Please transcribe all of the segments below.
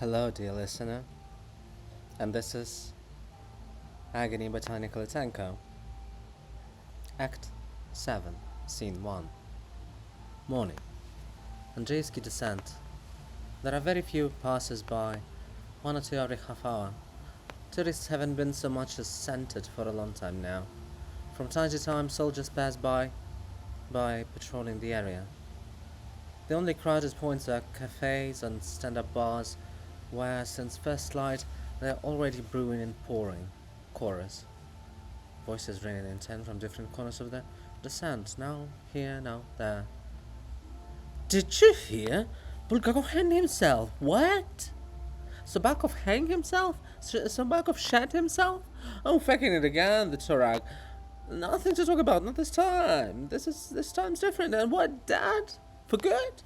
Hello, dear listener, and this is Agony by Tania Kalytenko. Act 7, Scene 1. Morning. Andriivskyi Descent. There are very few passers-by, 1 or 2 every half hour. Tourists haven't been so much as scented for a long time now. From time to time, soldiers pass by patrolling the area. The only crowded points are cafes and stand-up bars, where, since first light, they are already brewing and pouring. Chorus. Voices ringing intent from different corners of the descent. Now here, now there. Did you hear? Bulgakov hanged himself. What? Sobakov hanged himself? Sobakov shot himself? Oh, fucking it again, the Torag. Nothing to talk about, not this time. This time's different. And what, Dad? For good?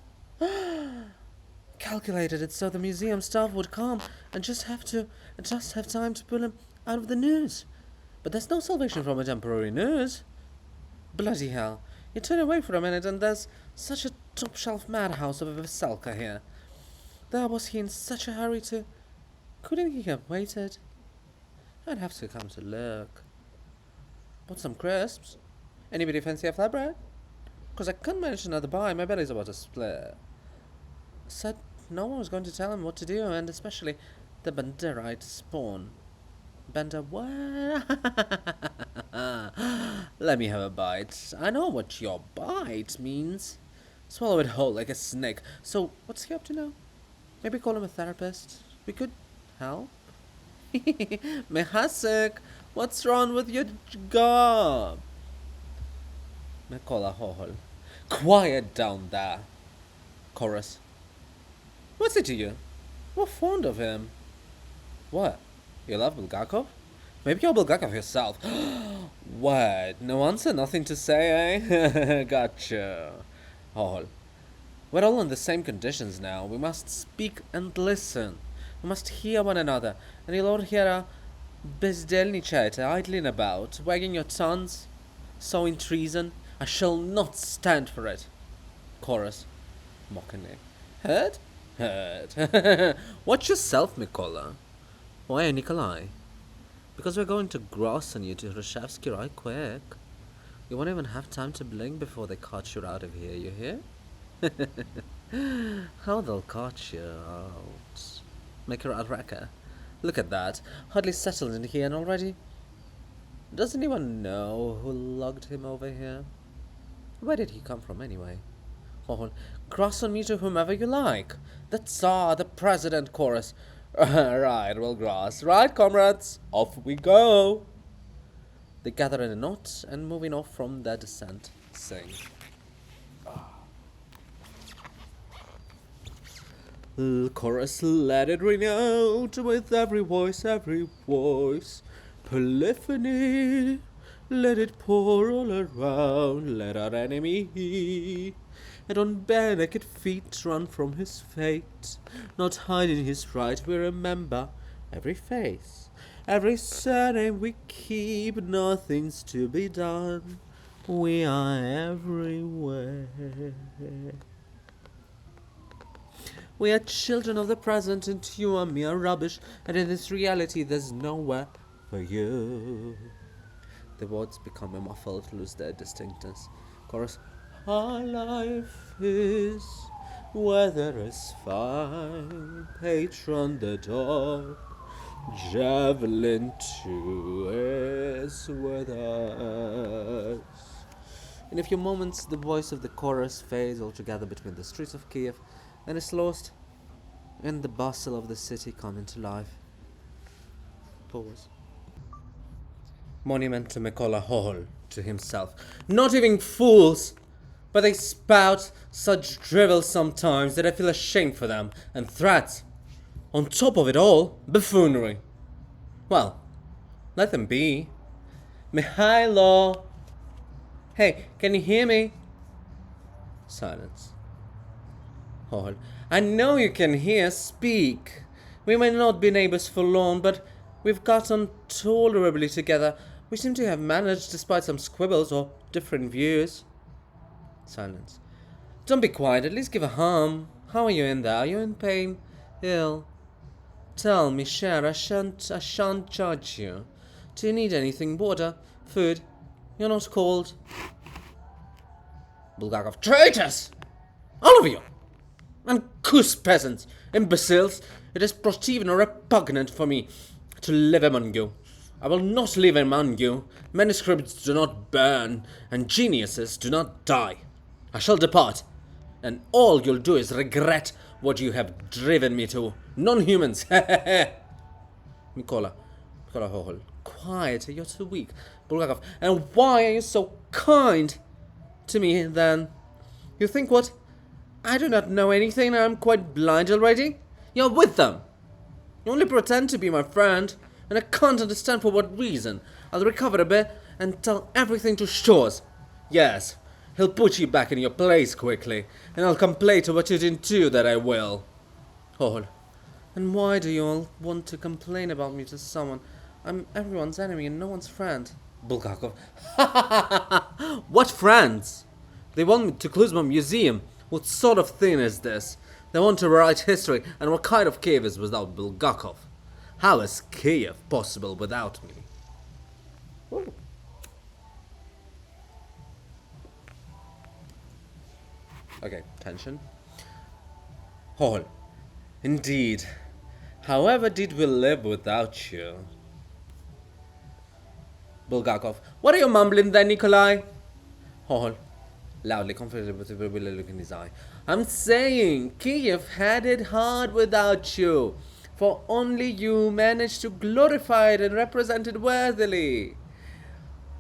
Calculated it so the museum staff would come and just have time to pull him out of the news. But there's no salvation from a temporary news. Bloody hell. You turn away for a minute and there's such a top-shelf madhouse of a Veselka here. There was he in such a hurry to... Couldn't he have waited? I'd have to come to look. Want some crisps? Anybody fancy a flatbread? 'Cause I can't manage another bite, my belly's about to split. Said no one was going to tell him what to do, and especially the Banderite spawn. Bender what? Let me have a bite. I know what your bite means. Swallow it whole like a snake. So, what's he up to now? Maybe call him a therapist. We could help. Mehasek, what's wrong with your gob? Mykhailo Hohol. Quiet down there. Chorus. What's it to you? We're fond of him. What? You love Bulgakov? Maybe you're Bulgakov yourself. What? No answer, nothing to say, eh? Gotcha. Hohol. We're all on the same conditions now. We must speak and listen. We must hear one another. And you'll all hear a bezdelnichate idling about, wagging your tongues, sowing treason. I shall not stand for it. Chorus. Mockingly. Heard? Heard. Watch yourself, Mykhailo. Why, Nikolai? Because we're going to gross on you to Hrushevsky right quick. You won't even have time to blink before they cart you out of here, you hear? How they'll cart you out. Make her out wrecker. Look at that. Hardly settled in here and already... Does anyone know who lugged him over here? Where did he come from anyway? Hohol. Cross on me to whomever you like. The Tsar, the President, chorus. Right, we'll gross. Right, comrades, off we go. They gather in a knot and moving off from their descent, sing. Chorus, let it ring out with every voice, polyphony. Let it pour all around, let our enemy and on bare naked feet run from his fate. Not hiding his fright, we remember every face, every surname we keep. Nothing's to be done, we are everywhere. We are children of the present, and you are mere rubbish, and in this reality there's nowhere for you. The words become muffled, lose their distinctness. Chorus. Our life is weather is fine, patron the dog, javelin too is with us. In a few moments, the voice of the chorus fades altogether between the streets of Kyiv and is lost in the bustle of the city coming to life. Pause. Monument to Mykhailo Hohol, to himself. Not even fools! But they spout such drivel sometimes that I feel ashamed for them, and threats. On top of it all, buffoonery. Well, let them be. Mykhailo! Hey, can you hear me? Silence. Hohol. I know you can hear. Speak. We may not be neighbors for long, but we've got on tolerably together. We seem to have managed despite some squibbles or different views. Silence. Don't be quiet, at least give a hum. How are you in there? Are you in pain? Ill? Tell me, share, I shan't judge you. Do you need anything? Water? Food? You're not cold? Bulgakov. Traitors! All of you! Uncouth peasants! Imbeciles! It is even repugnant for me to live among you. I will not live among you. Manuscripts do not burn, and geniuses do not die. I shall depart, and all you'll do is regret what you have driven me to. Non-humans! Mykhailo Hohol. Quiet, you're too weak. Bulgakov. And why are you so kind to me, then? You think what? I do not know anything, and I'm quite blind already? You're with them. You only pretend to be my friend, and I can't understand for what reason. I'll recover a bit and tell everything to Shores. Yes, he'll put you back in your place quickly, and I'll complain to what you didn't do that I will. Hohol. And why do you all want to complain about me to someone? I'm everyone's enemy and no one's friend. Bulgakov. What friends? They want me to close my museum. What sort of thing is this? They want to write history, and what kind of Kyiv is without Bulgakov? How is Kyiv possible without me? Ooh. Okay, tension. Hohol. Indeed. However did we live without you? Bulgakov. What are you mumbling there, Nikolai? Hohol. Loudly, confidently, with a bewildered look in his eye. I'm saying, Kyiv had it hard without you. For only you managed to glorify it and represent it worthily.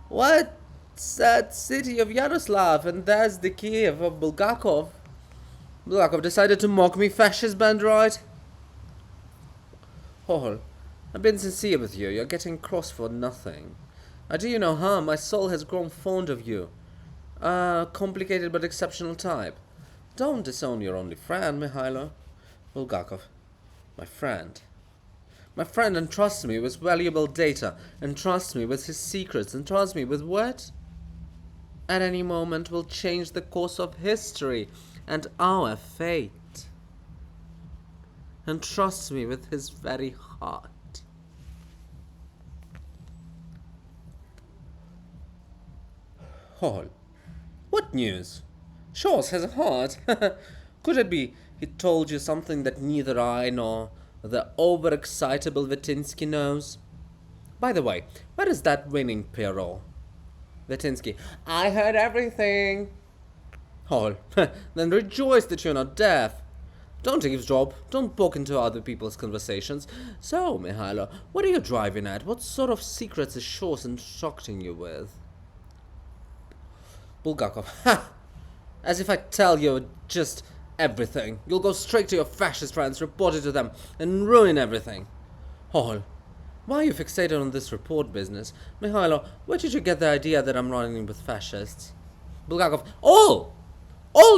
What's that city of Yaroslav? And there's the Kyiv of Bulgakov. Bulgakov decided to mock me, fascist band, right? Hohol. I've been sincere with you. You're getting cross for nothing. I do you no harm. My soul has grown fond of you. Complicated but exceptional type. Don't disown your only friend, Mykhailo. Bulgakov. My friend. My friend entrusts me with valuable data, entrusts me with his secrets, entrusts me with what? At any moment will change the course of history and our fate. Entrusts me with his very heart. Hohol. What news? Shores has a heart. Could it be he told you something that neither I nor the overexcitable Vitinsky knows? By the way, where is that winning Pierrot? Vitinsky. I heard everything. Hohol. Then rejoice that you're not deaf. Don't eavesdrop. Don't poke into other people's conversations. So, Mykhailo, what are you driving at? What sort of secrets is Shores instructing you with? Bulgakov. Ha! As if I tell you just everything. You'll go straight to your fascist friends, report it to them, and ruin everything. Hohol. Why are you fixated on this report business? Mykhailo, where did you get the idea that I'm running with fascists? Bulgakov. All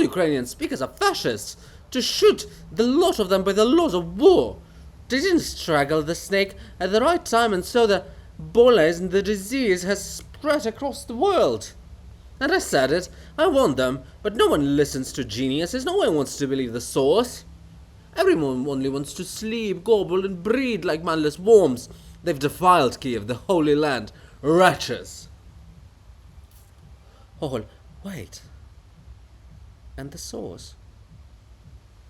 Ukrainian speakers are fascists. To shoot the lot of them by the laws of war. They didn't strangle the snake at the right time, and so the boles and the disease has spread across the world. And I said it, I warned them, but no one listens to geniuses, no one wants to believe the source. Everyone only wants to sleep, gobble, and breed like mindless worms. They've defiled Kyiv, the Holy Land. Wretches. Hohol. Wait. And the source?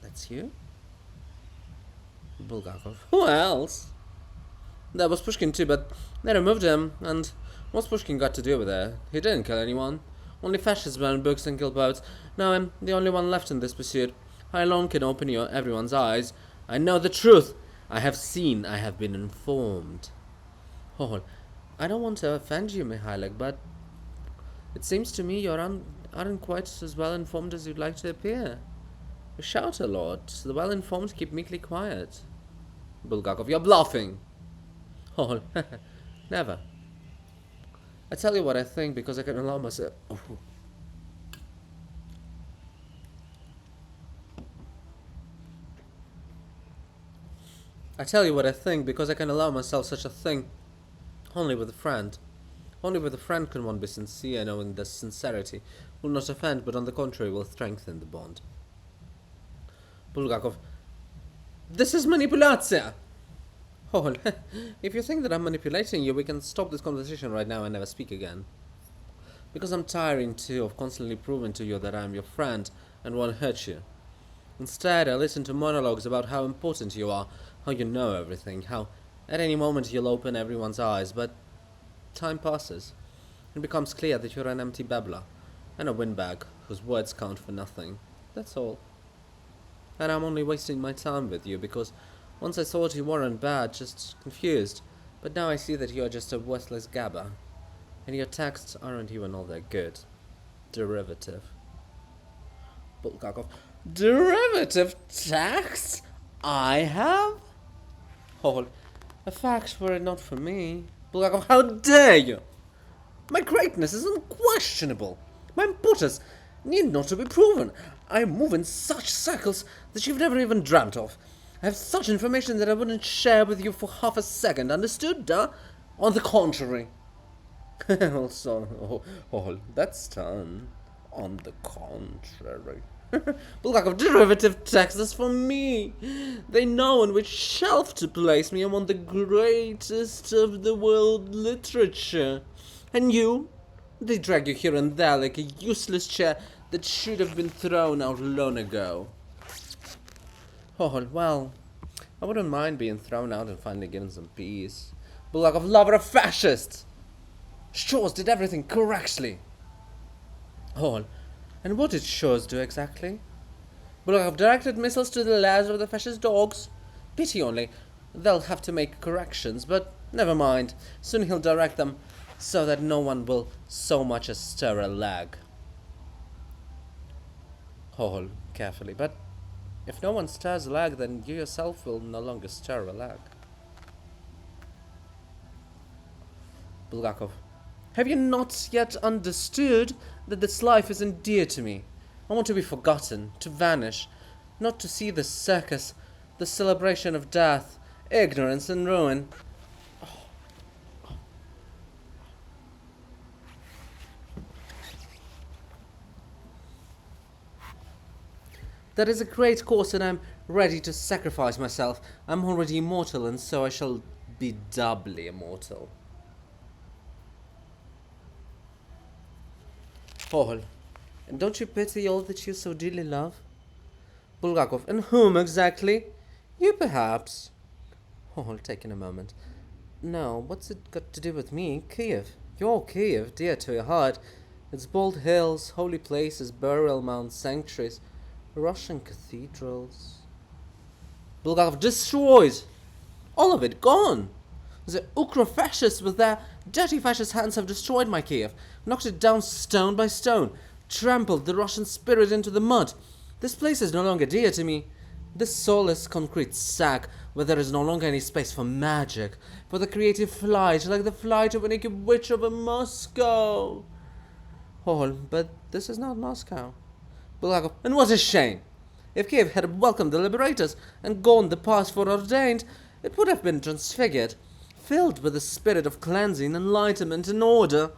That's you? Bulgakov. Who else? There was Pushkin too, but they removed him, and what's Pushkin got to do with it? He didn't kill anyone. Only fascists burn books and kill poets. Now I'm the only one left in this pursuit. I alone can open everyone's eyes. I know the truth. I have seen, I have been informed. Hohol. I don't want to offend you, Mykhailo, but it seems to me you aren't quite as well informed as you'd like to appear. You shout a lot. The well-informed keep meekly quiet. Bulgakov. You're bluffing. Hohol. Never. I tell you what I think because I can allow myself. Oh. I tell you what I think because I can allow myself such a thing. Only with a friend. Only with a friend can one be sincere, knowing that sincerity will not offend, but on the contrary will strengthen the bond. Bulgakov. This is manipulatia. Hohol, if you think that I'm manipulating you, we can stop this conversation right now and never speak again. Because I'm tiring too of constantly proving to you that I'm your friend and won't hurt you. Instead, I listen to monologues about how important you are, how you know everything, how at any moment you'll open everyone's eyes, but time passes. It becomes clear that you're an empty babbler, and a windbag whose words count for nothing. That's all. And I'm only wasting my time with you, because once I thought you weren't bad, just confused, but now I see that you're just a worthless gabber, and your texts aren't even all that good. Derivative. Bulgakov. Derivative texts? I have? Hohol. A fact were it not for me. Bulgakov, how dare you? My greatness is unquestionable. My importance need not to be proven. I move in such circles that you've never even dreamt of. I have such information that I wouldn't share with you for half a second, understood, duh? On the contrary. Also, that's done. On the contrary. Bulgakov, derivative text is for me. They know on which shelf to place me among the greatest of the world literature. And you? They drag you here and there like a useless chair that should have been thrown out long ago. Oh, well, I wouldn't mind being thrown out and finally given some peace. Bulgakov, lover of fascists! Shores did everything correctly. Oh, and what did Shores do exactly? Bulgakov directed missiles to the lairs of the fascist dogs. Pity only. They'll have to make corrections, but never mind. Soon he'll direct them so that no one will so much as stir a leg. Hohol, carefully, but if no one stirs a leg, then you yourself will no longer stir a leg. Bulgakov, have you not yet understood that this life isn't dear to me? I want to be forgotten, to vanish, not to see the circus, the celebration of death, ignorance and ruin. That is a great cause, and I'm ready to sacrifice myself. I'm already immortal, and so I shall be doubly immortal. Hohol, and don't you pity all that you so dearly love? Bulgakov, and whom exactly? You, perhaps. Hohol, taking a moment. No, what's it got to do with me? Kyiv. Your Kyiv, dear to your heart. Its bold hills, holy places, burial mounds, sanctuaries, Russian cathedrals. Bulgakov, destroyed! All of it gone! The Ukro-fascists with their dirty fascist hands have destroyed my Kyiv, knocked it down stone by stone, trampled the Russian spirit into the mud. This place is no longer dear to me. This soulless concrete sack where there is no longer any space for magic, for the creative flight, like the flight of a naked witch over Moscow. Oh, but this is not Moscow. Bulgakov, and what a shame! If Kyiv had welcomed the liberators and gone the path foreordained, it would have been transfigured, filled with the spirit of cleansing, enlightenment, and order.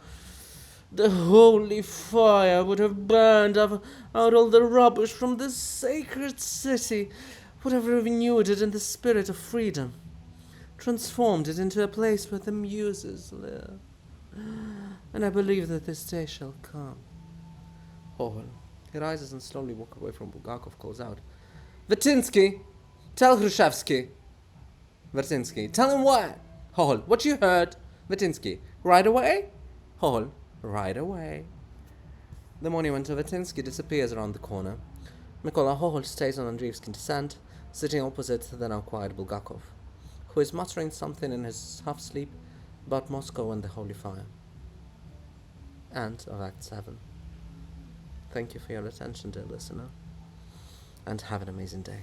The holy fire would have burned out all the rubbish from this sacred city, would have renewed it in the spirit of freedom, transformed it into a place where the muses live. And I believe that this day shall come. Hohol. He rises and slowly walks away from Bulgakov, calls out, Vertinsky, tell Hrushevsky. Vertinsky, tell him what? Hohol, what you heard? Vertinsky, right away? Hohol, right away. The monument of Vertinsky disappears around the corner. Mykhailo Hohol stays on Andriivskyi Descent, sitting opposite the now quiet Bulgakov, who is muttering something in his half-sleep about Moscow and the holy fire. End of Act 7. Thank you for your attention, dear listener, and have an amazing day.